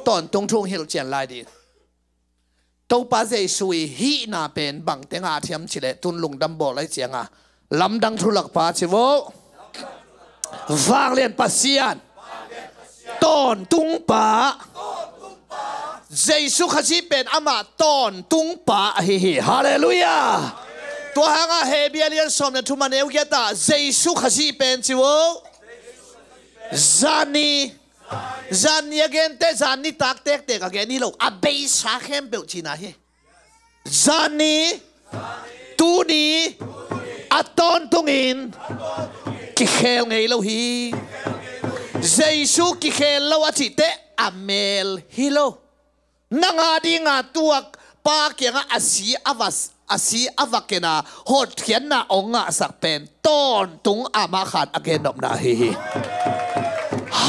ton tung thung hil chen lai di to pa zai sui hi na pen bang tenga thiam chile tun lung dam bo lai chenga lam dang thulak pa chiwo vang len pasian ton tung pa Giêsu khasi pen ama ton tung pa hi hallelujah tua hanga Hebrean som na thuma neu ta Giêsu khasi pen chiwo zani again te zani tak tek tek again ni lo abei sa khem pe china he zani tu ni aton tungin ki khel ngei lo hi Giêsu ki khel lo achi te amel hi lo nanga di nga tuak pa kia nga asi avakena hot kian na onga sak pen ton tung ama khat again nom na hi